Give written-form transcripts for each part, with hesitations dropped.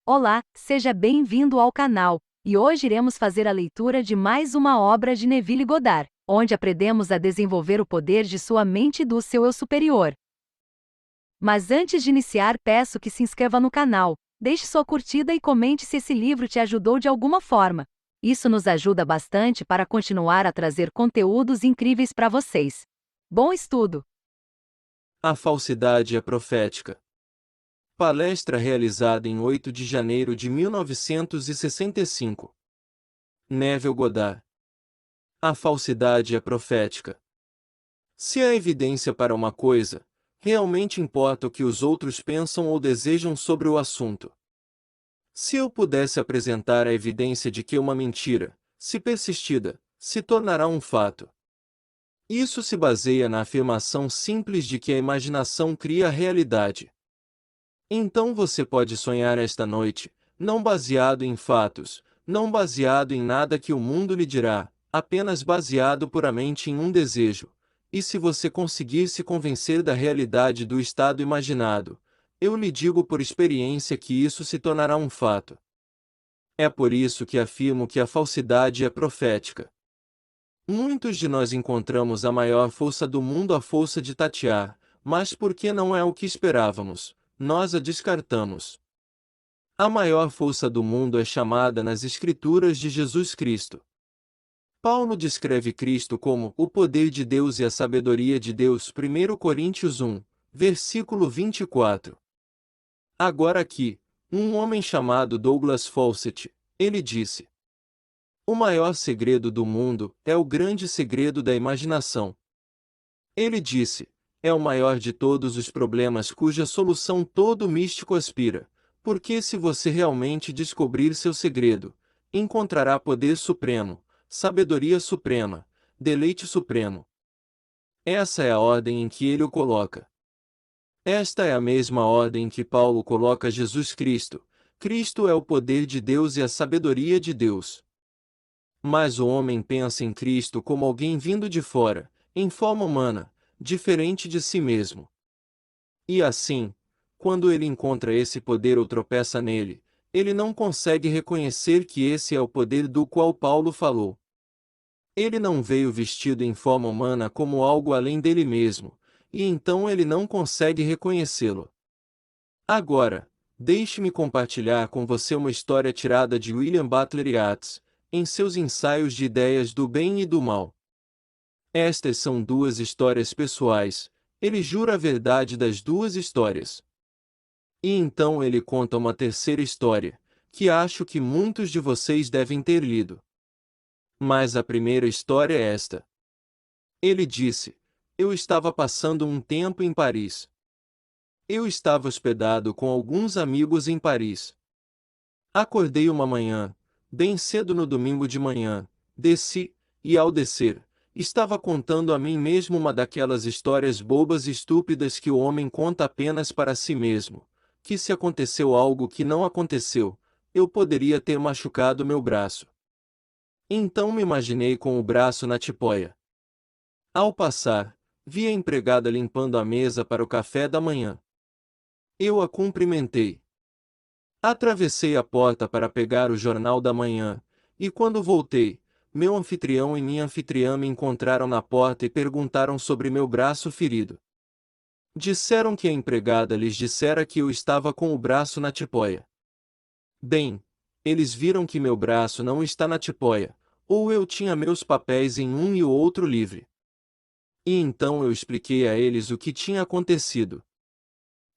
Olá, seja bem-vindo ao canal, e hoje iremos fazer a leitura de mais uma obra de Neville Goddard, onde aprendemos a desenvolver o poder de sua mente e do seu eu superior. Mas antes de iniciar, peço que se inscreva no canal, deixe sua curtida e comente se esse livro te ajudou de alguma forma. Isso nos ajuda bastante para continuar a trazer conteúdos incríveis para vocês. Bom estudo! A falsidade é profética. Palestra realizada em 8 de janeiro de 1965. Neville Goddard. A falsidade é profética. Se há evidência para uma coisa, realmente importa o que os outros pensam ou desejam sobre o assunto. Se eu pudesse apresentar a evidência de que uma mentira, se persistida, se tornará um fato. Isso se baseia na afirmação simples de que a imaginação cria a realidade. Então você pode sonhar esta noite, não baseado em fatos, não baseado em nada que o mundo lhe dirá, apenas baseado puramente em um desejo. E se você conseguir se convencer da realidade do estado imaginado, eu lhe digo por experiência que isso se tornará um fato. É por isso que afirmo que a falsidade é profética. Muitos de nós encontramos a maior força do mundo, a força de tatear, mas porque não é o que esperávamos, nós a descartamos. A maior força do mundo é chamada nas Escrituras de Jesus Cristo. Paulo descreve Cristo como o poder de Deus e a sabedoria de Deus. 1 Coríntios 1, versículo 24. Agora aqui, um homem chamado Douglas Fawcett, ele disse: o maior segredo do mundo é o grande segredo da imaginação. Ele disse: é o maior de todos os problemas cuja solução todo místico aspira, porque se você realmente descobrir seu segredo, encontrará poder supremo, sabedoria suprema, deleite supremo. Essa é a ordem em que ele o coloca. Esta é a mesma ordem em que Paulo coloca Jesus Cristo. Cristo é o poder de Deus e a sabedoria de Deus. Mas o homem pensa em Cristo como alguém vindo de fora, em forma humana, diferente de si mesmo. E assim, quando ele encontra esse poder ou tropeça nele, ele não consegue reconhecer que esse é o poder do qual Paulo falou. Ele não veio vestido em forma humana como algo além dele mesmo, e então ele não consegue reconhecê-lo. Agora, deixe-me compartilhar com você uma história tirada de William Butler Yeats, em seus ensaios de ideias do bem e do mal. Estas são duas histórias pessoais, ele jura a verdade das duas histórias. E então ele conta uma terceira história, que acho que muitos de vocês devem ter lido. Mas a primeira história é esta. Ele disse: eu estava passando um tempo em Paris. Eu estava hospedado com alguns amigos em Paris. Acordei uma manhã, bem cedo no domingo de manhã, desci, e ao descer, estava contando a mim mesmo uma daquelas histórias bobas e estúpidas que o homem conta apenas para si mesmo, que se aconteceu algo que não aconteceu, eu poderia ter machucado meu braço. Então me imaginei com o braço na tipóia. Ao passar, vi a empregada limpando a mesa para o café da manhã. Eu a cumprimentei. Atravessei a porta para pegar o jornal da manhã, e quando voltei, meu anfitrião e minha anfitriã me encontraram na porta e perguntaram sobre meu braço ferido. Disseram que a empregada lhes dissera que eu estava com o braço na tipóia. Bem, eles viram que meu braço não está na tipóia, ou eu tinha meus papéis em um e o outro livre. E então eu expliquei a eles o que tinha acontecido.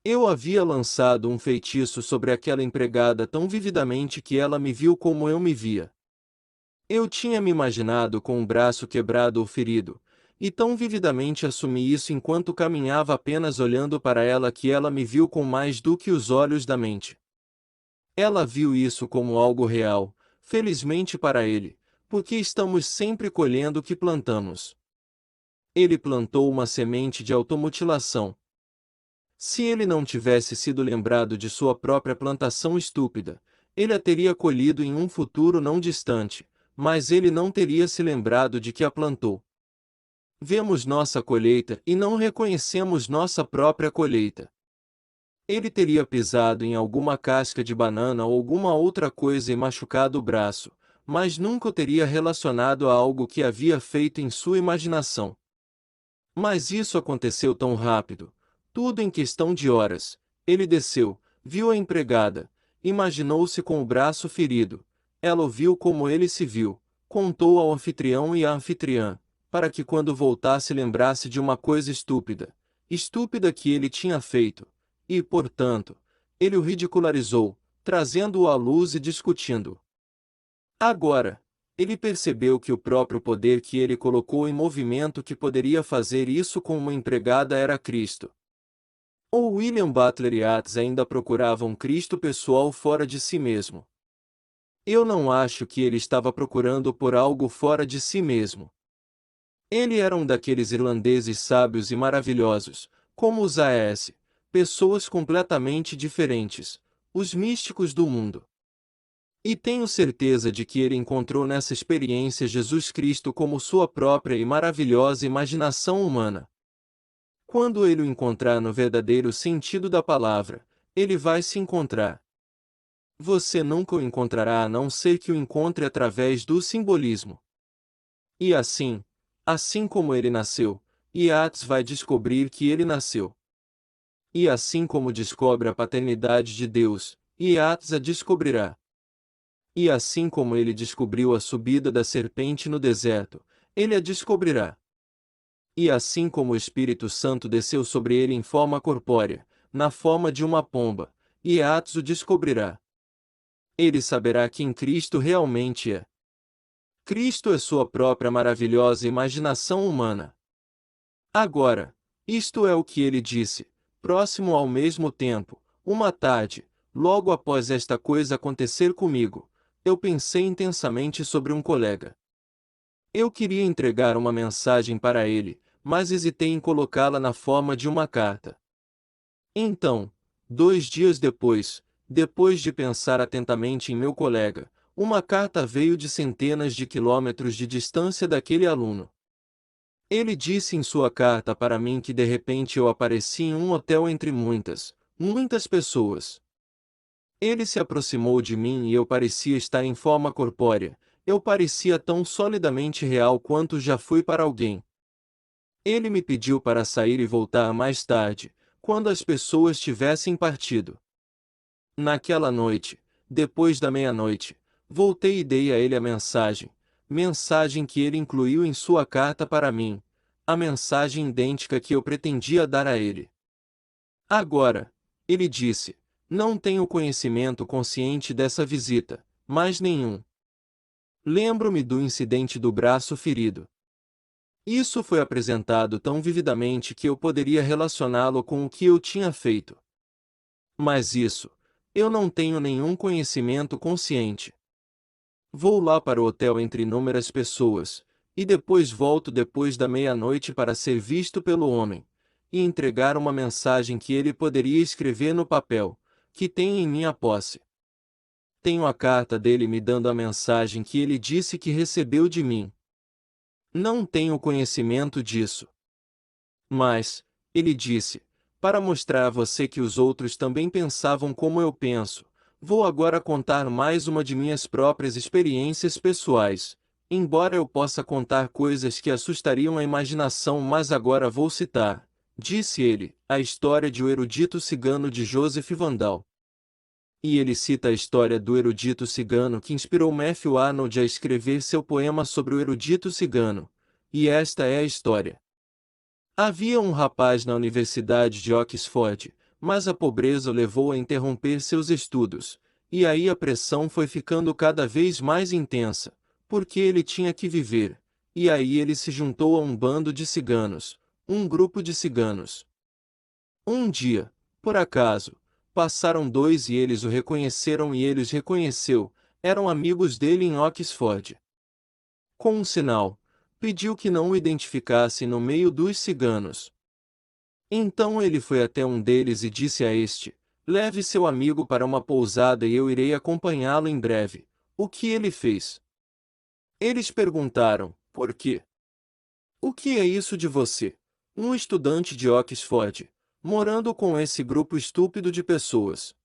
Eu havia lançado um feitiço sobre aquela empregada tão vividamente que ela me viu como eu me via. Eu tinha me imaginado com o braço quebrado ou ferido, e tão vividamente assumi isso enquanto caminhava apenas olhando para ela que ela me viu com mais do que os olhos da mente. Ela viu isso como algo real, felizmente para ele, porque estamos sempre colhendo o que plantamos. Ele plantou uma semente de automutilação. Se ele não tivesse sido lembrado de sua própria plantação estúpida, ele a teria colhido em um futuro não distante, mas ele não teria se lembrado de que a plantou. Vemos nossa colheita e não reconhecemos nossa própria colheita. Ele teria pisado em alguma casca de banana ou alguma outra coisa e machucado o braço, mas nunca o teria relacionado a algo que havia feito em sua imaginação. Mas isso aconteceu tão rápido, tudo em questão de horas. Ele desceu, viu a empregada, imaginou-se com o braço ferido. Ela o viu como ele se viu, contou ao anfitrião e à anfitriã, para que quando voltasse lembrasse de uma coisa estúpida que ele tinha feito, e, portanto, ele o ridicularizou, trazendo-o à luz e discutindo. Agora, ele percebeu que o próprio poder que ele colocou em movimento que poderia fazer isso com uma empregada era Cristo. Ou William Butler Yeats ainda procurava um Cristo pessoal fora de si mesmo. Eu não acho que ele estava procurando por algo fora de si mesmo. Ele era um daqueles irlandeses sábios e maravilhosos, como os A.S., pessoas completamente diferentes, os místicos do mundo. E tenho certeza de que ele encontrou nessa experiência Jesus Cristo como sua própria e maravilhosa imaginação humana. Quando ele o encontrar no verdadeiro sentido da palavra, ele vai se encontrar. Você nunca o encontrará a não ser que o encontre através do simbolismo. E assim como ele nasceu, Yeats vai descobrir que ele nasceu. E assim como descobre a paternidade de Deus, Yeats a descobrirá. E assim como ele descobriu a subida da serpente no deserto, ele a descobrirá. E assim como o Espírito Santo desceu sobre ele em forma corpórea, na forma de uma pomba, Yeats o descobrirá. Ele saberá quem Cristo realmente é. Cristo é sua própria maravilhosa imaginação humana. Agora, isto é o que ele disse, próximo ao mesmo tempo, uma tarde, logo após esta coisa acontecer comigo, eu pensei intensamente sobre um colega. Eu queria entregar uma mensagem para ele, mas hesitei em colocá-la na forma de uma carta. Então, 2 dias depois de pensar atentamente em meu colega, uma carta veio de centenas de quilômetros de distância daquele aluno. Ele disse em sua carta para mim que de repente eu apareci em um hotel entre muitas pessoas. Ele se aproximou de mim e eu parecia estar em forma corpórea, eu parecia tão solidamente real quanto já fui para alguém. Ele me pediu para sair e voltar mais tarde, quando as pessoas tivessem partido. Naquela noite, depois da meia-noite, voltei e dei a ele a mensagem que ele incluiu em sua carta para mim, a mensagem idêntica que eu pretendia dar a ele. Agora, ele disse, não tenho conhecimento consciente dessa visita, mais nenhum. Lembro-me do incidente do braço ferido. Isso foi apresentado tão vividamente que eu poderia relacioná-lo com o que eu tinha feito. Mas isso, eu não tenho nenhum conhecimento consciente. Vou lá para o hotel entre inúmeras pessoas, e depois volto depois da meia-noite para ser visto pelo homem, e entregar uma mensagem que ele poderia escrever no papel, que tem em minha posse. Tenho a carta dele me dando a mensagem que ele disse que recebeu de mim. Não tenho conhecimento disso. Mas, ele disse, para mostrar a você que os outros também pensavam como eu penso, vou agora contar mais uma de minhas próprias experiências pessoais, embora eu possa contar coisas que assustariam a imaginação, mas agora vou citar, disse ele, a história de O Erudito Cigano de Joseph Vandal. E ele cita a história do erudito cigano que inspirou Matthew Arnold a escrever seu poema sobre o erudito cigano, e esta é a história. Havia um rapaz na Universidade de Oxford, mas a pobreza o levou a interromper seus estudos, e aí a pressão foi ficando cada vez mais intensa, porque ele tinha que viver, e aí ele se juntou a um bando de ciganos, um grupo de ciganos. Um dia, por acaso, passaram dois e eles o reconheceram e ele os reconheceu, eram amigos dele em Oxford. Com um sinal, pediu que não o identificassem no meio dos ciganos. Então ele foi até um deles e disse a este, leve seu amigo para uma pousada e eu irei acompanhá-lo em breve. O que ele fez? Eles perguntaram, por quê? O que é isso de você? Um estudante de Oxford. morando com esse grupo estúpido de pessoas.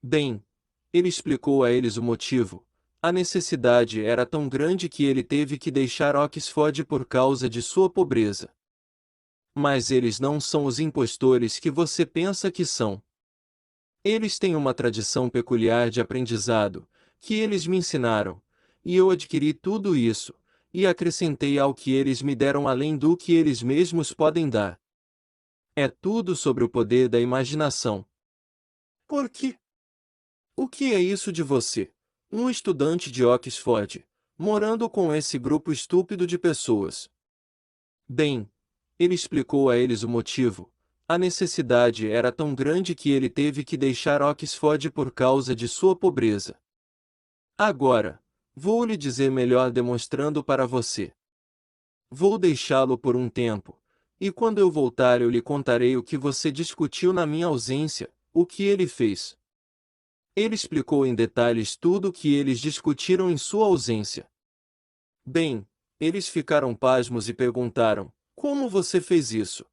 Bem, ele explicou a eles o motivo. A necessidade era tão grande que ele teve que deixar Oxford por causa de sua pobreza. Mas eles não são os impostores que você pensa que são. Eles têm uma tradição peculiar de aprendizado, que eles me ensinaram, e eu adquiri tudo isso, e acrescentei ao que eles me deram além do que eles mesmos podem dar. É tudo sobre o poder da imaginação. Por quê? O que é isso de você, um estudante de Oxford, morando com esse grupo estúpido de pessoas? Bem, ele explicou a eles o motivo. A necessidade era tão grande que ele teve que deixar Oxford por causa de sua pobreza. Agora, vou lhe dizer melhor demonstrando para você. Vou deixá-lo por um tempo, e quando eu voltar eu lhe contarei o que você discutiu na minha ausência, o que ele fez. Ele explicou em detalhes tudo o que eles discutiram em sua ausência. Bem, eles ficaram pasmos e perguntaram: como você fez isso?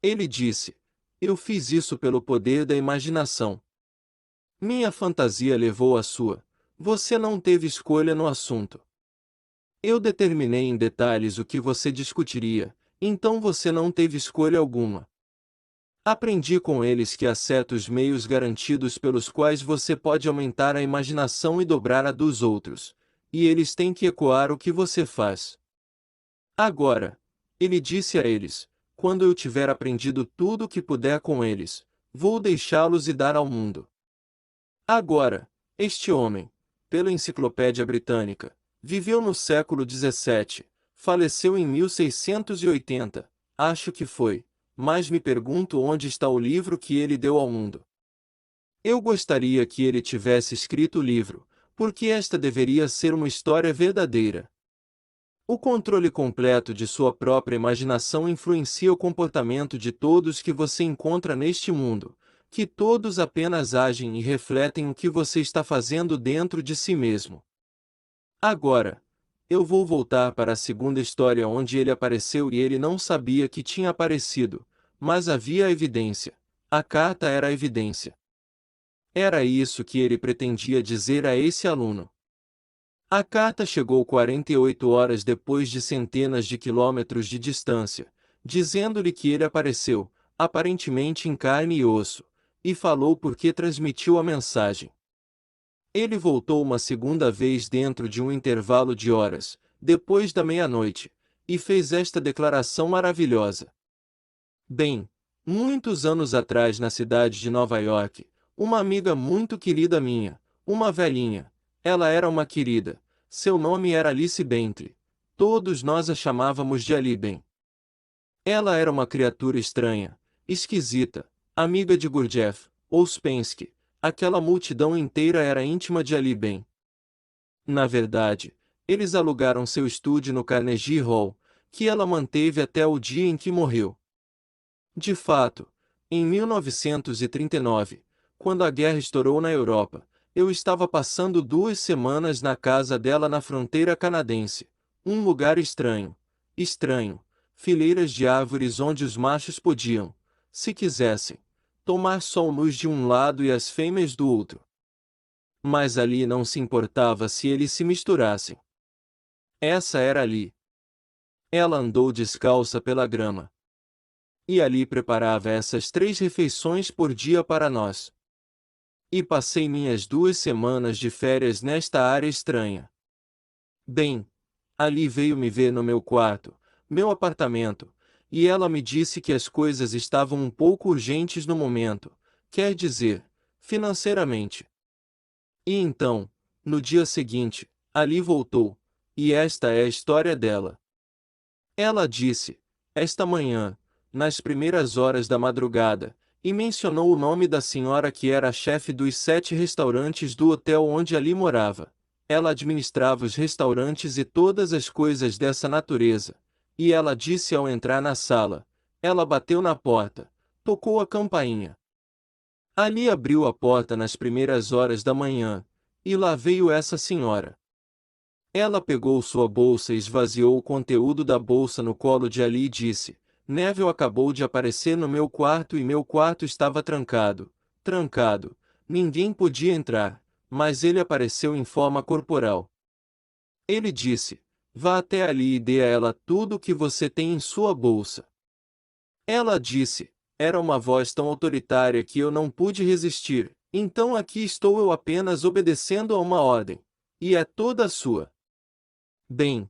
Ele disse: eu fiz isso pelo poder da imaginação. Minha fantasia levou a sua. Você não teve escolha no assunto. Eu determinei em detalhes o que você discutiria, então você não teve escolha alguma. Aprendi com eles que há certos meios garantidos pelos quais você pode aumentar a imaginação e dobrar a dos outros, e eles têm que ecoar o que você faz. Agora, ele disse a eles: quando eu tiver aprendido tudo o que puder com eles, vou deixá-los e dar ao mundo. Agora, este homem, pela Enciclopédia Britânica, viveu no século XVII, faleceu em 1680, acho que foi, mas me pergunto onde está o livro que ele deu ao mundo. Eu gostaria que ele tivesse escrito o livro, porque esta deveria ser uma história verdadeira. O controle completo de sua própria imaginação influencia o comportamento de todos que você encontra neste mundo, que todos apenas agem e refletem o que você está fazendo dentro de si mesmo. Agora, eu vou voltar para a segunda história onde ele apareceu e ele não sabia que tinha aparecido, mas havia evidência. A carta era a evidência. Era isso que ele pretendia dizer a esse aluno. A carta chegou 48 horas depois de centenas de quilômetros de distância, dizendo-lhe que ele apareceu, aparentemente em carne e osso, e falou porque transmitiu a mensagem. Ele voltou uma segunda vez dentro de um intervalo de horas, depois da meia-noite, e fez esta declaração maravilhosa. Bem, muitos anos atrás na cidade de Nova York, uma amiga muito querida minha, uma velhinha, ela era uma querida, seu nome era Alice Bentley, todos nós a chamávamos de Ali Ben. Ela era uma criatura estranha, esquisita, amiga de Gurdjieff, Ouspensky, aquela multidão inteira era íntima de Ali Ben. Na verdade, eles alugaram seu estúdio no Carnegie Hall, que ela manteve até o dia em que morreu. De fato, em 1939, quando a guerra estourou na Europa, eu estava passando 2 semanas na casa dela na fronteira canadense, um lugar estranho, fileiras de árvores onde os machos podiam, se quisessem, tomar sol luz de um lado e as fêmeas do outro. Mas ali não se importava se eles se misturassem. Essa era ali. Ela andou descalça pela grama. E ali preparava essas 3 refeições por dia para nós. E passei minhas 2 semanas de férias nesta área estranha. Bem, ali veio me ver no meu quarto, meu apartamento, e ela me disse que as coisas estavam um pouco urgentes no momento, quer dizer, financeiramente. E então, no dia seguinte, ali voltou, e esta é a história dela. Ela disse, esta manhã, nas primeiras horas da madrugada, e mencionou o nome da senhora que era a chefe dos 7 restaurantes do hotel onde ali morava. Ela administrava os restaurantes e todas as coisas dessa natureza. E ela disse ao entrar na sala. Ela bateu na porta, tocou a campainha. Ali abriu a porta nas primeiras horas da manhã, e lá veio essa senhora. Ela pegou sua bolsa e esvaziou o conteúdo da bolsa no colo de Ali e disse, Neville acabou de aparecer no meu quarto e meu quarto estava trancado. Trancado. Ninguém podia entrar, mas ele apareceu em forma corporal. Ele disse: vá até ali e dê a ela tudo o que você tem em sua bolsa. Ela disse. Era uma voz tão autoritária que eu não pude resistir. Então aqui estou eu apenas obedecendo a uma ordem. E é toda sua. Bem,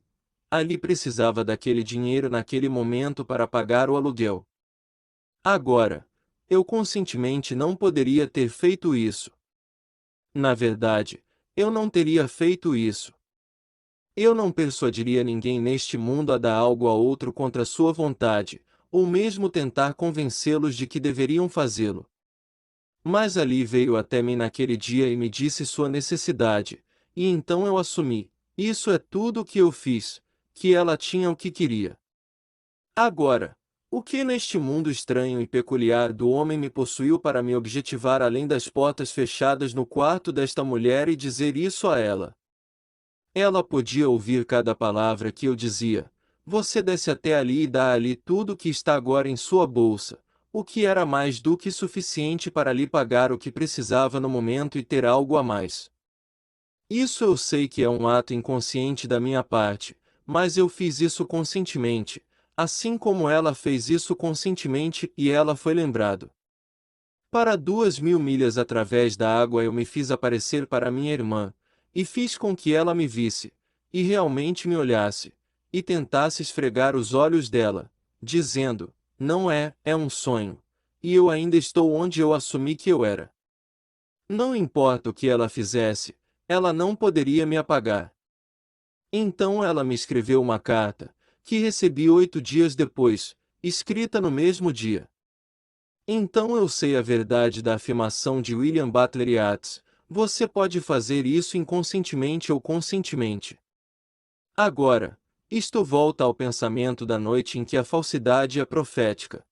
ali precisava daquele dinheiro naquele momento para pagar o aluguel. Agora, eu conscientemente não poderia ter feito isso. Na verdade, eu não teria feito isso. Eu não persuadiria ninguém neste mundo a dar algo a outro contra sua vontade, ou mesmo tentar convencê-los de que deveriam fazê-lo. Mas ali veio até mim naquele dia e me disse sua necessidade, e então eu assumi, isso é tudo o que eu fiz, que ela tinha o que queria. Agora, o que neste mundo estranho e peculiar do homem me possuiu para me objetivar além das portas fechadas no quarto desta mulher e dizer isso a ela? Ela podia ouvir cada palavra que eu dizia. Você desce até ali e dá ali tudo o que está agora em sua bolsa, o que era mais do que suficiente para lhe pagar o que precisava no momento e ter algo a mais. Isso eu sei que é um ato inconsciente da minha parte, mas eu fiz isso conscientemente, assim como ela fez isso conscientemente e ela foi lembrado. Para 2000 milhas através da água eu me fiz aparecer para minha irmã, e fiz com que ela me visse, e realmente me olhasse, e tentasse esfregar os olhos dela, dizendo, não é, é um sonho, e eu ainda estou onde eu assumi que eu era. Não importa o que ela fizesse, ela não poderia me apagar. Então ela me escreveu uma carta, que recebi 8 dias depois, escrita no mesmo dia. Então eu sei a verdade da afirmação de William Butler Yeats: você pode fazer isso inconscientemente ou conscientemente. Agora, isto volta ao pensamento da noite em que a falsidade é profética.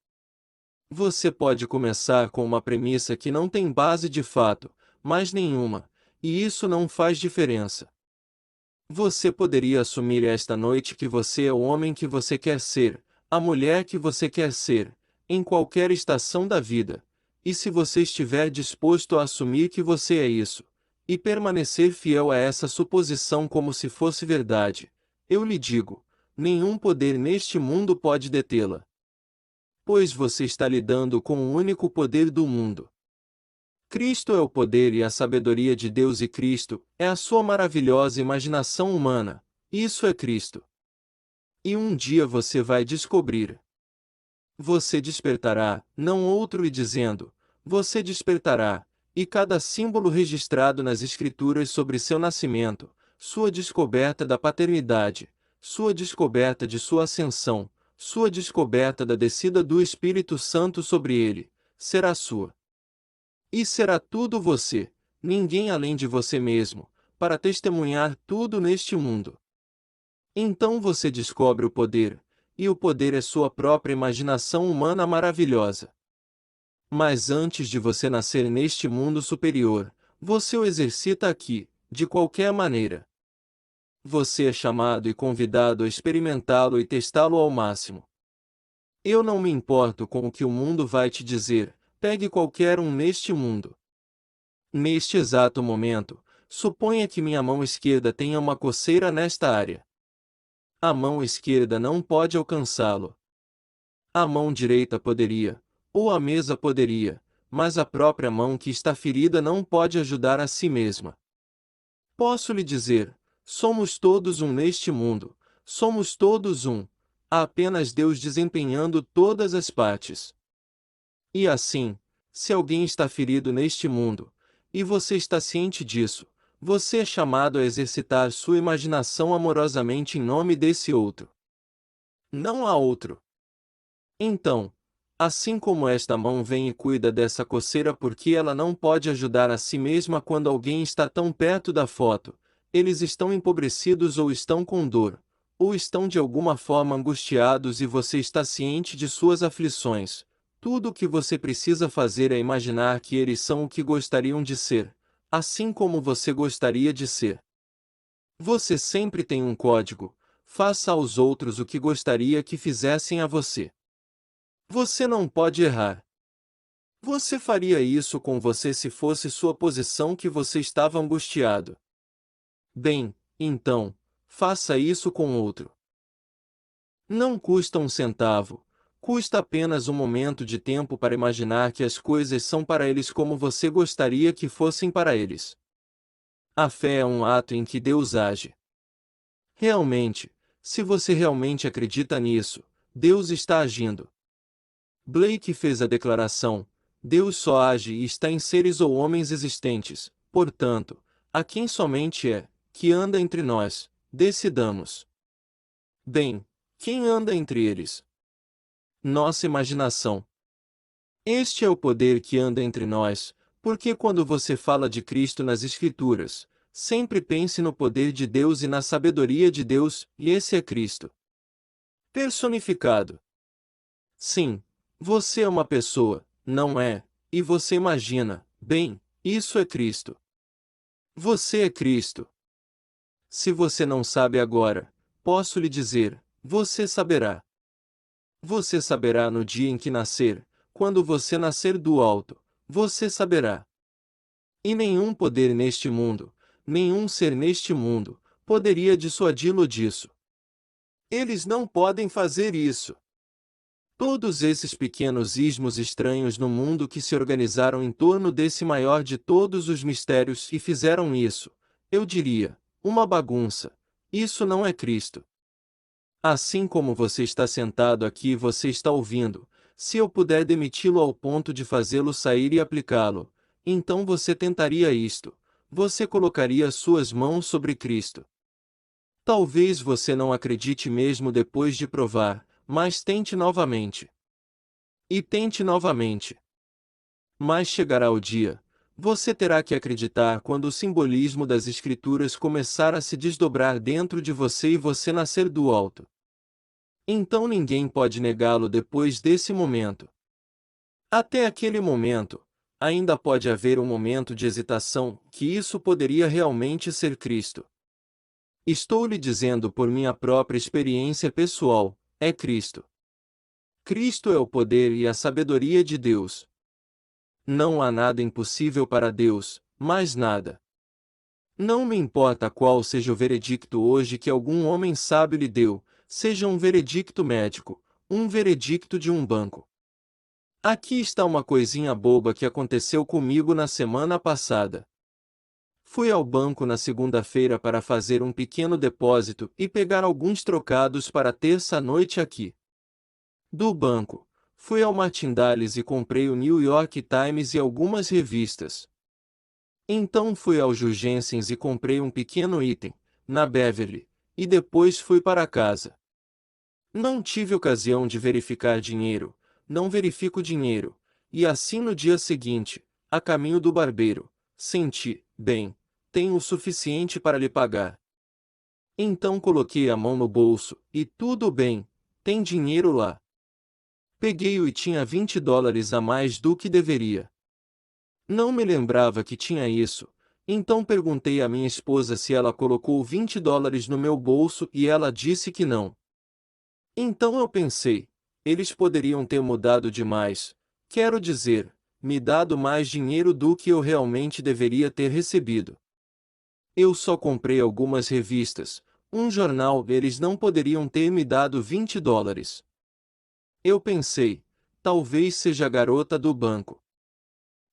Você pode começar com uma premissa que não tem base de fato, mais nenhuma, e isso não faz diferença. Você poderia assumir esta noite que você é o homem que você quer ser, a mulher que você quer ser, em qualquer estação da vida, e se você estiver disposto a assumir que você é isso, e permanecer fiel a essa suposição como se fosse verdade, eu lhe digo, nenhum poder neste mundo pode detê-la. Pois você está lidando com o único poder do mundo. Cristo é o poder e a sabedoria de Deus e Cristo é a sua maravilhosa imaginação humana. Isso é Cristo. E um dia você vai descobrir. Você despertará, não outro e dizendo, você despertará, e cada símbolo registrado nas Escrituras sobre seu nascimento, sua descoberta da paternidade, sua descoberta de sua ascensão, sua descoberta da descida do Espírito Santo sobre ele, será sua. E será tudo você, ninguém além de você mesmo, para testemunhar tudo neste mundo. Então você descobre o poder, e o poder é sua própria imaginação humana maravilhosa. Mas antes de você nascer neste mundo superior, você o exercita aqui, de qualquer maneira. Você é chamado e convidado a experimentá-lo e testá-lo ao máximo. Eu não me importo com o que o mundo vai te dizer, pegue qualquer um neste mundo. Neste exato momento, suponha que minha mão esquerda tenha uma coceira nesta área. A mão esquerda não pode alcançá-lo. A mão direita poderia, ou a mesa poderia, mas a própria mão que está ferida não pode ajudar a si mesma. Posso lhe dizer, somos todos um neste mundo, somos todos um, há apenas Deus desempenhando todas as partes. E assim, se alguém está ferido neste mundo, e você está ciente disso, você é chamado a exercitar sua imaginação amorosamente em nome desse outro. Não há outro. Então, assim como esta mão vem e cuida dessa coceira porque ela não pode ajudar a si mesma quando alguém está tão perto da foto, eles estão empobrecidos ou estão com dor, ou estão de alguma forma angustiados e você está ciente de suas aflições. Tudo o que você precisa fazer é imaginar que eles são o que gostariam de ser, assim como você gostaria de ser. Você sempre tem um código: faça aos outros o que gostaria que fizessem a você. Você não pode errar. Você faria isso com você se fosse sua posição que você estava angustiado. Bem, então, faça isso com outro. Não custa um centavo, custa apenas um momento de tempo para imaginar que as coisas são para eles como você gostaria que fossem para eles. A fé é um ato em que Deus age. Realmente, se você realmente acredita nisso, Deus está agindo. Blake fez a declaração: Deus só age e está em seres ou homens existentes, portanto, a quem somente é, que anda entre nós, decidamos. Bem, quem anda entre eles? Nossa imaginação. Este é o poder que anda entre nós, porque quando você fala de Cristo nas Escrituras, sempre pense no poder de Deus e na sabedoria de Deus, e esse é Cristo personificado. Sim, você é uma pessoa, não é? E você imagina, bem, isso é Cristo. Você é Cristo. Se você não sabe agora, posso lhe dizer, você saberá. Você saberá no dia em que nascer, quando você nascer do alto, você saberá. E nenhum poder neste mundo, nenhum ser neste mundo, poderia dissuadi-lo disso. Eles não podem fazer isso. Todos esses pequenos ismos estranhos no mundo que se organizaram em torno desse maior de todos os mistérios e fizeram isso, eu diria, uma bagunça. Isso não é Cristo. Assim como você está sentado aqui e você está ouvindo, se eu puder demiti-lo ao ponto de fazê-lo sair e aplicá-lo, então você tentaria isto. Você colocaria suas mãos sobre Cristo. Talvez você não acredite mesmo depois de provar, mas tente novamente. E tente novamente. Mas chegará o dia. Você terá que acreditar quando o simbolismo das Escrituras começar a se desdobrar dentro de você e você nascer do alto. Então ninguém pode negá-lo depois desse momento. Até aquele momento, ainda pode haver um momento de hesitação, que isso poderia realmente ser Cristo. Estou lhe dizendo por minha própria experiência pessoal, é Cristo. Cristo é o poder e a sabedoria de Deus. Não há nada impossível para Deus, mais nada. Não me importa qual seja o veredicto hoje que algum homem sábio lhe deu, seja um veredicto médico, um veredicto de um banco. Aqui está uma coisinha boba que aconteceu comigo na semana passada. Fui ao banco na segunda-feira para fazer um pequeno depósito e pegar alguns trocados para terça-noite aqui. Do banco, fui ao Martindales e comprei o New York Times e algumas revistas. Então fui ao Jurgensen's e comprei um pequeno item, na Beverly, e depois fui para casa. Não tive ocasião de verificar dinheiro, não verifico dinheiro, e assim no dia seguinte, a caminho do barbeiro, senti, bem, tenho o suficiente para lhe pagar. Então coloquei a mão no bolso, e tudo bem, tem dinheiro lá. Peguei-o e tinha $20 a mais do que deveria. Não me lembrava que tinha isso, então perguntei à minha esposa se ela colocou $20 no meu bolso e ela disse que não. Então eu pensei, eles poderiam ter mudado demais, quero dizer, me dado mais dinheiro do que eu realmente deveria ter recebido. Eu só comprei algumas revistas, um jornal, eles não poderiam ter me dado $20. Eu pensei, talvez seja a garota do banco.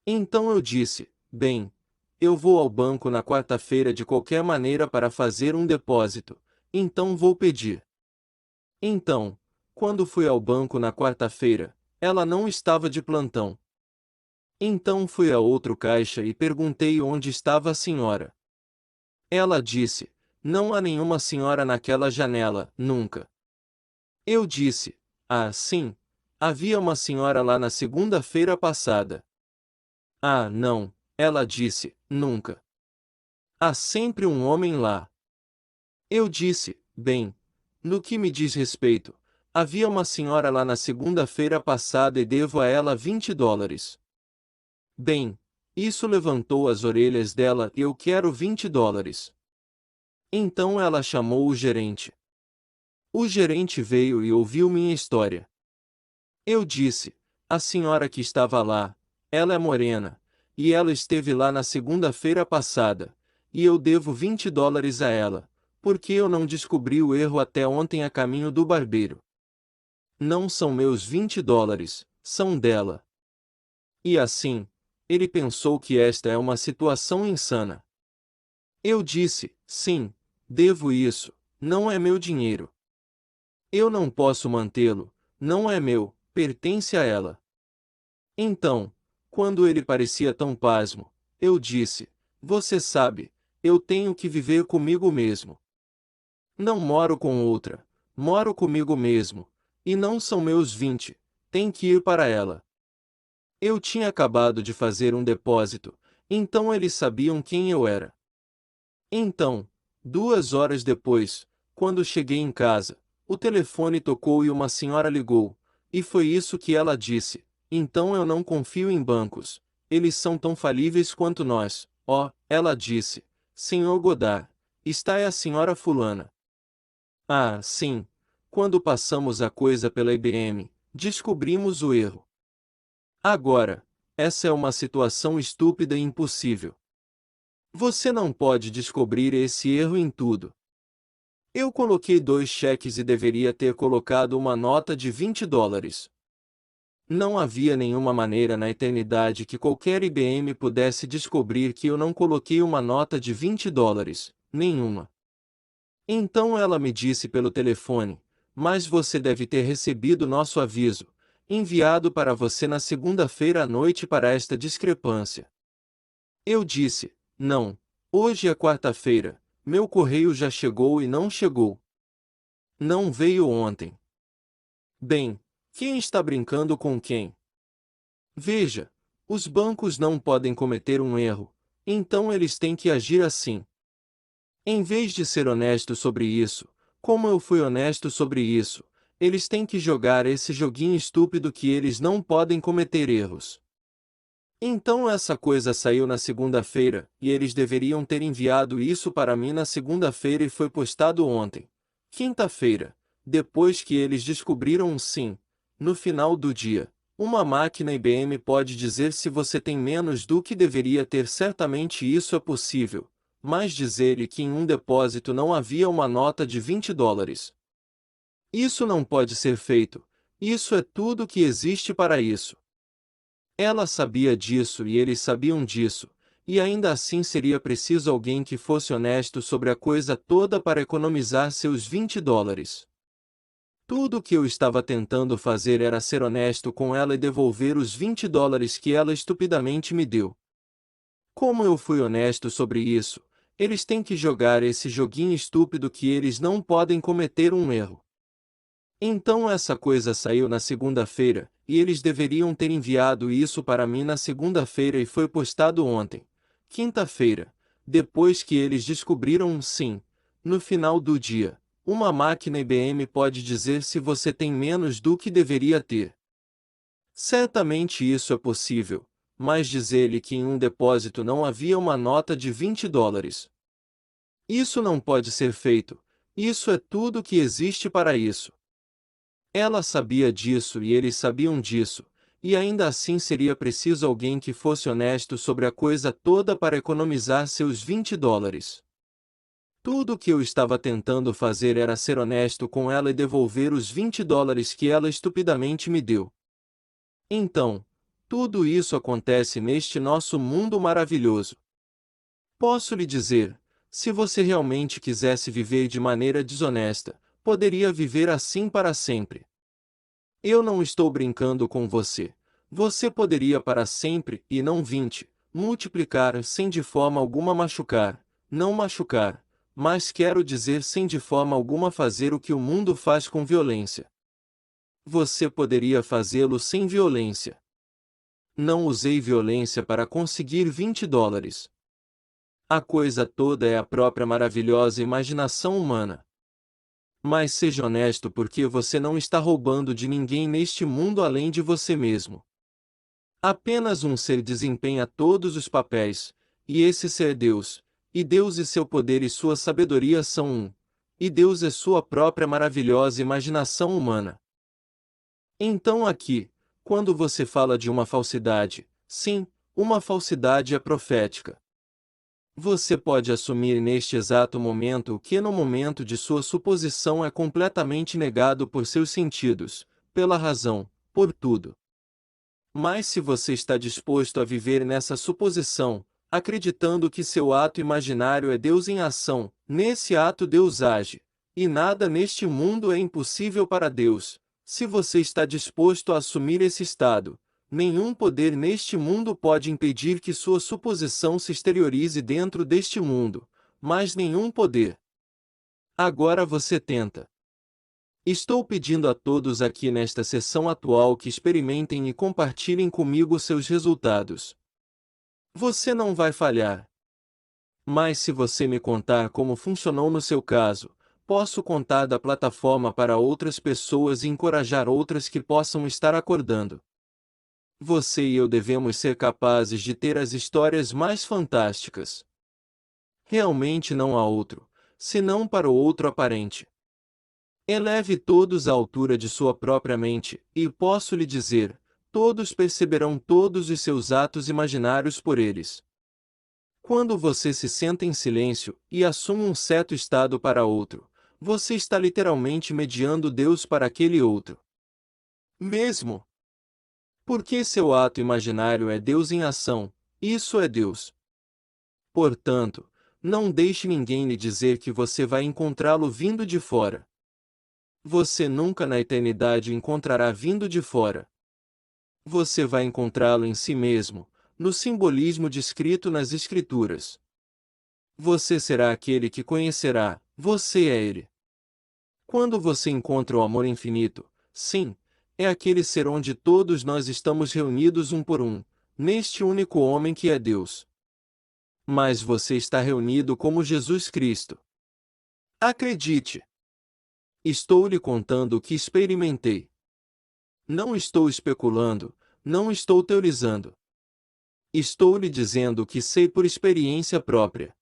Então eu disse, bem, eu vou ao banco na quarta-feira de qualquer maneira para fazer um depósito, então vou pedir. Então, quando fui ao banco na quarta-feira, ela não estava de plantão. Então fui a outro caixa e perguntei onde estava a senhora. Ela disse, não há nenhuma senhora naquela janela, nunca. Eu disse, ah, sim, havia uma senhora lá na segunda-feira passada. Ah, não, ela disse, nunca. Há sempre um homem lá. Eu disse, bem, no que me diz respeito, havia uma senhora lá na segunda-feira passada e devo a ela $20. Bem, isso levantou as orelhas dela, eu quero $20. Então ela chamou o gerente. O gerente veio e ouviu minha história. Eu disse, a senhora que estava lá, ela é morena, e ela esteve lá na segunda-feira passada, e eu devo $20 a ela, porque eu não descobri o erro até ontem a caminho do barbeiro. Não são meus $20, são dela. E assim, ele pensou que esta é uma situação insana. Eu disse, sim, devo isso, não é meu dinheiro. Eu não posso mantê-lo, não é meu, pertence a ela. Então, quando ele parecia tão pasmo, eu disse, você sabe, eu tenho que viver comigo mesmo. Não moro com outra, moro comigo mesmo, e não são meus 20, tem que ir para ela. Eu tinha acabado de fazer um depósito, então eles sabiam quem eu era. Então, 2 horas depois, quando cheguei em casa, o telefone tocou e uma senhora ligou, e foi isso que ela disse. Então eu não confio em bancos, eles são tão falíveis quanto nós. Ó, ela disse, Senhor Godard, está é a senhora fulana. Ah, sim. Quando passamos a coisa pela IBM, descobrimos o erro. Agora, essa é uma situação estúpida e impossível. Você não pode descobrir esse erro em tudo. Eu coloquei 2 cheques e deveria ter colocado uma nota de $20. Não havia nenhuma maneira na eternidade que qualquer IBM pudesse descobrir que eu não coloquei uma nota de $20, nenhuma. Então ela me disse pelo telefone, mas você deve ter recebido nosso aviso, enviado para você na segunda-feira à noite para esta discrepância. Eu disse, não, hoje é quarta-feira, meu correio já chegou e não chegou. Não veio ontem. Bem, quem está brincando com quem? Veja, os bancos não podem cometer um erro, então eles têm que agir assim. Em vez de ser honesto sobre isso, como eu fui honesto sobre isso, eles têm que jogar esse joguinho estúpido que eles não podem cometer erros. Então essa coisa saiu na segunda-feira, e eles deveriam ter enviado isso para mim na segunda-feira e foi postado ontem. Quinta-feira, depois que eles descobriram um sim, no final do dia, uma máquina IBM pode dizer se você tem menos do que deveria ter. Certamente isso é possível, mas dizer-lhe que em um depósito não havia uma nota de $20. Isso não pode ser feito, isso é tudo que existe para isso. Ela sabia disso e eles sabiam disso, e ainda assim seria preciso alguém que fosse honesto sobre a coisa toda para economizar seus $20. Tudo o que eu estava tentando fazer era ser honesto com ela e devolver os $20 que ela estupidamente me deu. Como eu fui honesto sobre isso, eles têm que jogar esse joguinho estúpido que eles não podem cometer um erro. Então essa coisa saiu na segunda-feira, e eles deveriam ter enviado isso para mim na segunda-feira e foi postado ontem. Quinta-feira, depois que eles descobriram um sim, no final do dia, uma máquina IBM pode dizer se você tem menos do que deveria ter. Certamente isso é possível, mas dizer-lhe que em um depósito não havia uma nota de $20. Isso não pode ser feito, isso é tudo que existe para isso. Ela sabia disso e eles sabiam disso, e ainda assim seria preciso alguém que fosse honesto sobre a coisa toda para economizar seus $20. Tudo o que eu estava tentando fazer era ser honesto com ela e devolver os $20 que ela estupidamente me deu. Então, tudo isso acontece neste nosso mundo maravilhoso. Posso lhe dizer, se você realmente quisesse viver de maneira desonesta, poderia viver assim para sempre. Eu não estou brincando com você. Você poderia para sempre, e não 20, multiplicar sem de forma alguma machucar, não machucar, mas quero dizer sem de forma alguma fazer o que o mundo faz com violência. Você poderia fazê-lo sem violência. Não usei violência para conseguir $20. A coisa toda é a própria maravilhosa imaginação humana. Mas seja honesto porque você não está roubando de ninguém neste mundo além de você mesmo. Apenas um ser desempenha todos os papéis, e esse ser é Deus, e Deus e seu poder e sua sabedoria são um, e Deus é sua própria maravilhosa imaginação humana. Então aqui, quando você fala de uma falsidade, sim, uma falsidade é profética. Você pode assumir neste exato momento o que no momento de sua suposição é completamente negado por seus sentidos, pela razão, por tudo. Mas se você está disposto a viver nessa suposição, acreditando que seu ato imaginário é Deus em ação, nesse ato Deus age, e nada neste mundo é impossível para Deus, se você está disposto a assumir esse estado, nenhum poder neste mundo pode impedir que sua suposição se exteriorize dentro deste mundo, mas nenhum poder. Agora você tenta. Estou pedindo a todos aqui nesta sessão atual que experimentem e compartilhem comigo seus resultados. Você não vai falhar. Mas se você me contar como funcionou no seu caso, posso contar da plataforma para outras pessoas e encorajar outras que possam estar acordando. Você e eu devemos ser capazes de ter as histórias mais fantásticas. Realmente não há outro, senão para o outro aparente. Eleve todos à altura de sua própria mente, e posso lhe dizer, todos perceberão todos os seus atos imaginários por eles. Quando você se senta em silêncio e assume um certo estado para outro, você está literalmente mediando Deus para aquele outro. Mesmo porque seu ato imaginário é Deus em ação, isso é Deus. Portanto, não deixe ninguém lhe dizer que você vai encontrá-lo vindo de fora. Você nunca na eternidade o encontrará vindo de fora. Você vai encontrá-lo em si mesmo, no simbolismo descrito nas Escrituras. Você será aquele que conhecerá, você é ele. Quando você encontra o amor infinito, sim, é aquele ser onde todos nós estamos reunidos um por um, neste único homem que é Deus. Mas você está reunido como Jesus Cristo. Acredite! Estou lhe contando o que experimentei. Não estou especulando, não estou teorizando. Estou lhe dizendo o que sei por experiência própria.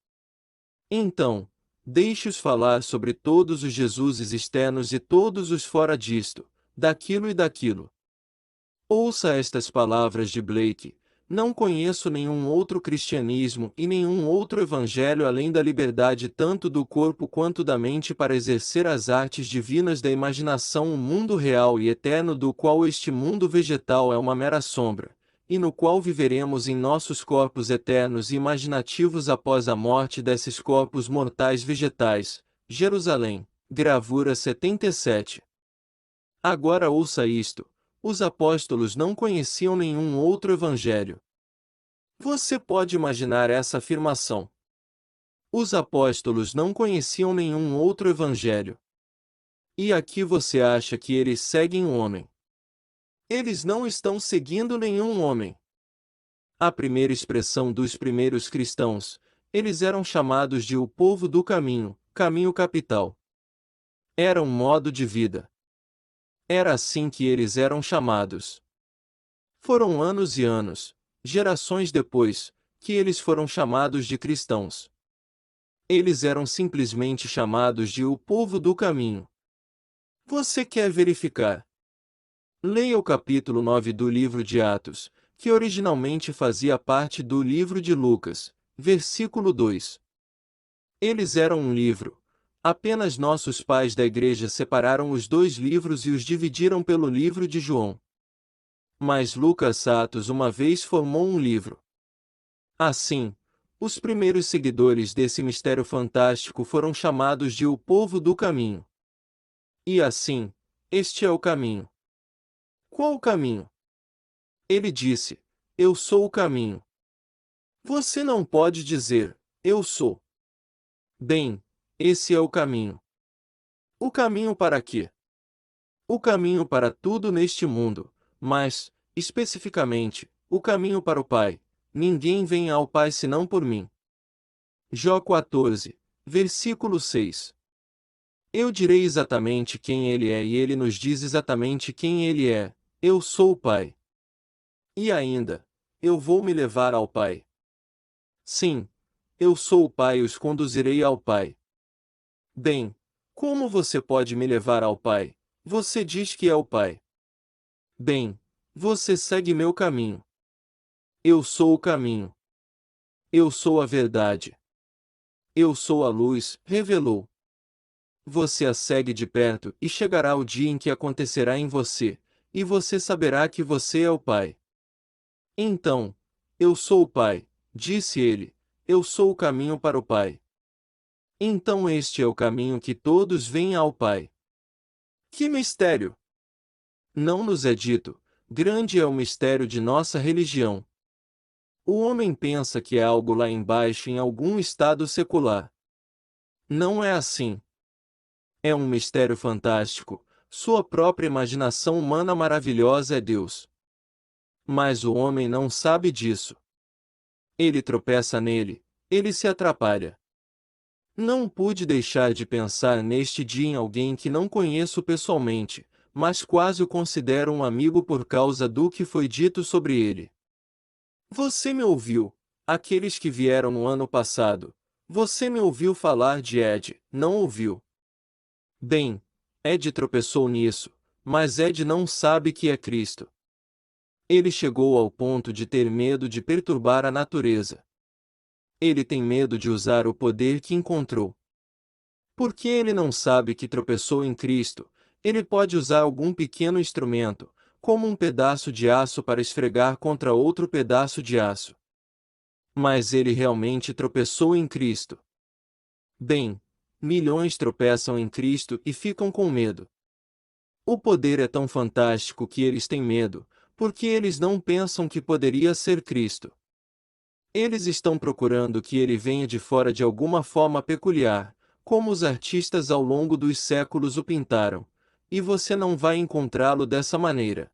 Então, deixe-os falar sobre todos os Jesuses externos e todos os fora disto, daquilo e daquilo. Ouça estas palavras de Blake: não conheço nenhum outro cristianismo e nenhum outro evangelho além da liberdade tanto do corpo quanto da mente para exercer as artes divinas da imaginação, um mundo real e eterno do qual este mundo vegetal é uma mera sombra, e no qual viveremos em nossos corpos eternos e imaginativos após a morte desses corpos mortais vegetais. Jerusalém, gravura 77. Agora ouça isto. Os apóstolos não conheciam nenhum outro evangelho. Você pode imaginar essa afirmação. Os apóstolos não conheciam nenhum outro evangelho. E aqui você acha que eles seguem um homem. Eles não estão seguindo nenhum homem. A primeira expressão dos primeiros cristãos, eles eram chamados de o povo do caminho, caminho capital. Era um modo de vida. Era assim que eles eram chamados. Foram anos e anos, gerações depois, que eles foram chamados de cristãos. Eles eram simplesmente chamados de o povo do caminho. Você quer verificar? Leia o capítulo 9 do livro de Atos, que originalmente fazia parte do livro de Lucas, versículo 2. Eles eram um livro. Apenas nossos pais da igreja separaram os dois livros e os dividiram pelo livro de João. Mas Lucas Atos uma vez formou um livro. Assim, os primeiros seguidores desse mistério fantástico foram chamados de o povo do caminho. E assim, este é o caminho. Qual o caminho? Ele disse: eu sou o caminho. Você não pode dizer: eu sou. Bem, esse é o caminho. O caminho para quê? O caminho para tudo neste mundo, mas, especificamente, o caminho para o Pai. Ninguém vem ao Pai senão por mim. Jó 14, versículo 6. Eu direi exatamente quem ele é e ele nos diz exatamente quem ele é: eu sou o Pai. E ainda, eu vou me levar ao Pai. Sim, eu sou o Pai e os conduzirei ao Pai. Bem, como você pode me levar ao Pai? Você diz que é o Pai. Bem, você segue meu caminho. Eu sou o caminho. Eu sou a verdade. Eu sou a luz, revelou. Você a segue de perto e chegará o dia em que acontecerá em você, e você saberá que você é o Pai. Então, eu sou o Pai, disse ele, eu sou o caminho para o Pai. Então este é o caminho que todos vêm ao Pai. Que mistério! Não nos é dito, grande é o mistério de nossa religião. O homem pensa que é algo lá embaixo em algum estado secular. Não é assim. É um mistério fantástico, sua própria imaginação humana maravilhosa é Deus. Mas o homem não sabe disso. Ele tropeça nele, ele se atrapalha. Não pude deixar de pensar neste dia em alguém que não conheço pessoalmente, mas quase o considero um amigo por causa do que foi dito sobre ele. Você me ouviu, aqueles que vieram no ano passado. Você me ouviu falar de Ed, não ouviu? Bem, Ed tropeçou nisso, mas Ed não sabe que é Cristo. Ele chegou ao ponto de ter medo de perturbar a natureza. Ele tem medo de usar o poder que encontrou. Porque ele não sabe que tropeçou em Cristo, ele pode usar algum pequeno instrumento, como um pedaço de aço para esfregar contra outro pedaço de aço. Mas ele realmente tropeçou em Cristo. Bem, milhões tropeçam em Cristo e ficam com medo. O poder é tão fantástico que eles têm medo, porque eles não pensam que poderia ser Cristo. Eles estão procurando que ele venha de fora de alguma forma peculiar, como os artistas ao longo dos séculos o pintaram, e você não vai encontrá-lo dessa maneira.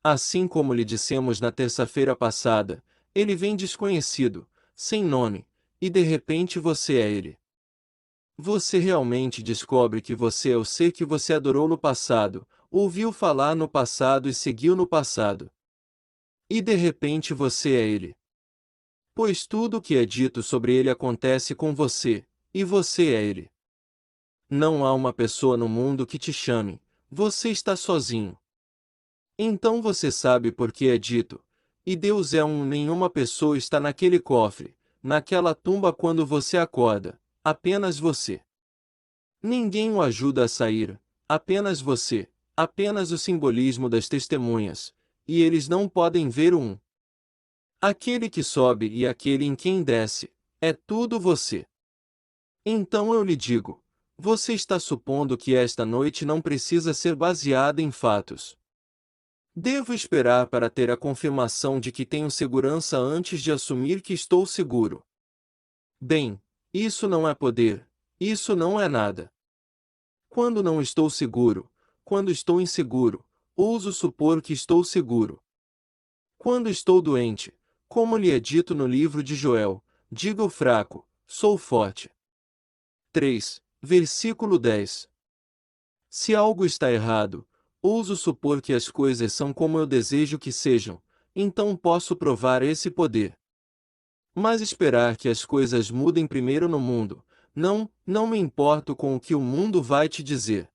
Assim como lhe dissemos na terça-feira passada, ele vem desconhecido, sem nome, e de repente você é ele. Você realmente descobre que você é o ser que você adorou no passado, ouviu falar no passado e seguiu no passado. E de repente você é ele. Pois tudo o que é dito sobre ele acontece com você, e você é ele. Não há uma pessoa no mundo que te chame, você está sozinho. Então você sabe por que é dito, e Deus é um, nenhuma pessoa está naquele cofre, naquela tumba quando você acorda, apenas você. Ninguém o ajuda a sair, apenas você, apenas o simbolismo das testemunhas, e eles não podem ver o um. Aquele que sobe e aquele em quem desce, é tudo você. Então eu lhe digo, você está supondo que esta noite não precisa ser baseada em fatos. Devo esperar para ter a confirmação de que tenho segurança antes de assumir que estou seguro. Bem, isso não é poder, isso não é nada. Quando não estou seguro, quando estou inseguro, ouso supor que estou seguro. Quando estou doente, como lhe é dito no livro de Joel, diga o fraco, sou forte. 3. Versículo 10. Se algo está errado, ouso supor que as coisas são como eu desejo que sejam, então posso provar esse poder. Mas esperar que as coisas mudem primeiro no mundo, não me importo com o que o mundo vai te dizer.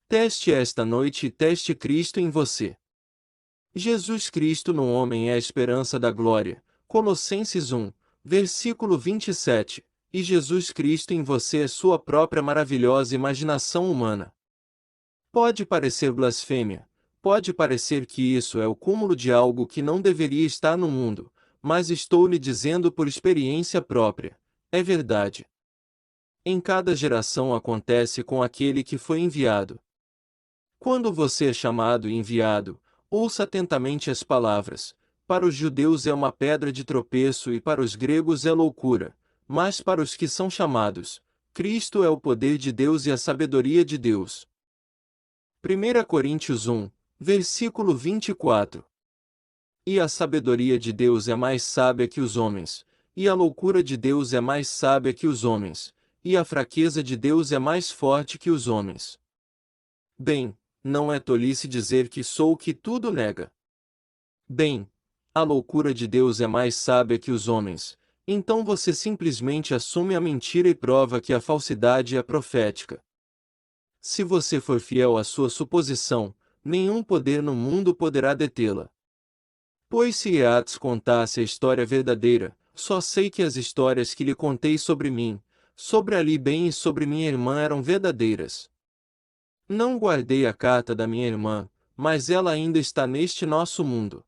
Teste esta noite e teste Cristo em você. Jesus Cristo no homem é a esperança da glória. Colossenses 1, versículo 27. E Jesus Cristo em você é sua própria maravilhosa imaginação humana. Pode parecer blasfêmia, pode parecer que isso é o cúmulo de algo que não deveria estar no mundo, mas estou lhe dizendo por experiência própria. É verdade. Em cada geração acontece com aquele que foi enviado. Quando você é chamado e enviado, ouça atentamente as palavras. Para os judeus é uma pedra de tropeço e para os gregos é loucura, mas para os que são chamados, Cristo é o poder de Deus e a sabedoria de Deus. 1 Coríntios 1, versículo 24. E a sabedoria de Deus é mais sábia que os homens, e a loucura de Deus é mais sábia que os homens, e a fraqueza de Deus é mais forte que os homens. Bem, não é tolice dizer que sou o que tudo nega. Bem, a loucura de Deus é mais sábia que os homens, então você simplesmente assume a mentira e prova que a falsidade é profética. Se você for fiel à sua suposição, nenhum poder no mundo poderá detê-la. Pois se Yeats contasse a história verdadeira, só sei que as histórias que lhe contei sobre mim, sobre Ali Ben e sobre minha irmã eram verdadeiras. Não guardei a carta da minha irmã, mas ela ainda está neste nosso mundo.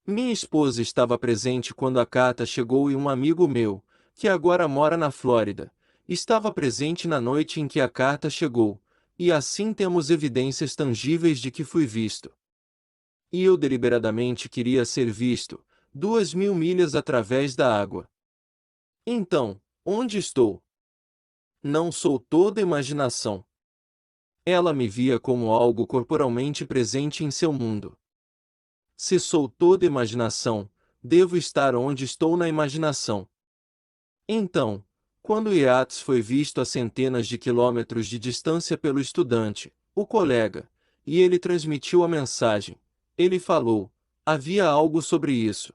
Minha esposa estava presente quando a carta chegou e um amigo meu, que agora mora na Flórida, estava presente na noite em que a carta chegou, e assim temos evidências tangíveis de que fui visto. E eu deliberadamente queria ser visto, 2.000 milhas através da água. Então, onde estou? Não sou toda imaginação. Ela me via como algo corporalmente presente em seu mundo. Se sou toda imaginação, devo estar onde estou na imaginação. Então, quando Yeats foi visto a centenas de quilômetros de distância pelo estudante, o colega, e ele transmitiu a mensagem, ele falou: havia algo sobre isso.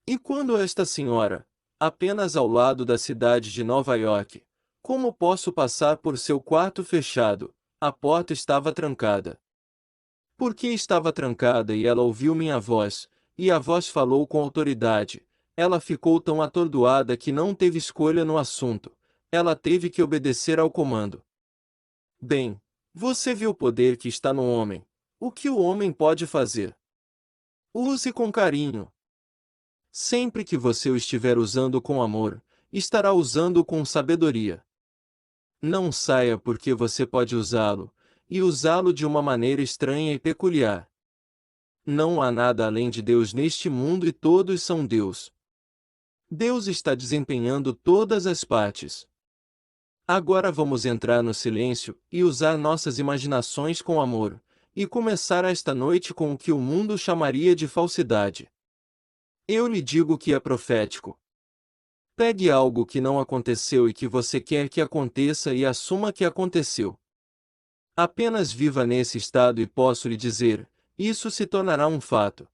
E quando esta senhora, apenas ao lado da cidade de Nova York, como posso passar por seu quarto fechado? A porta estava trancada. Porque estava trancada e ela ouviu minha voz, e a voz falou com autoridade. Ela ficou tão atordoada que não teve escolha no assunto. Ela teve que obedecer ao comando. Bem, você viu o poder que está no homem. O que o homem pode fazer? Use com carinho. Sempre que você o estiver usando com amor, estará usando com sabedoria. Não saia porque você pode usá-lo, e usá-lo de uma maneira estranha e peculiar. Não há nada além de Deus neste mundo e todos são Deus. Deus está desempenhando todas as partes. Agora vamos entrar no silêncio e usar nossas imaginações com amor, e começar esta noite com o que o mundo chamaria de falsidade. Eu lhe digo que é profético. Pegue algo que não aconteceu e que você quer que aconteça e assuma que aconteceu. Apenas viva nesse estado e posso lhe dizer, isso se tornará um fato.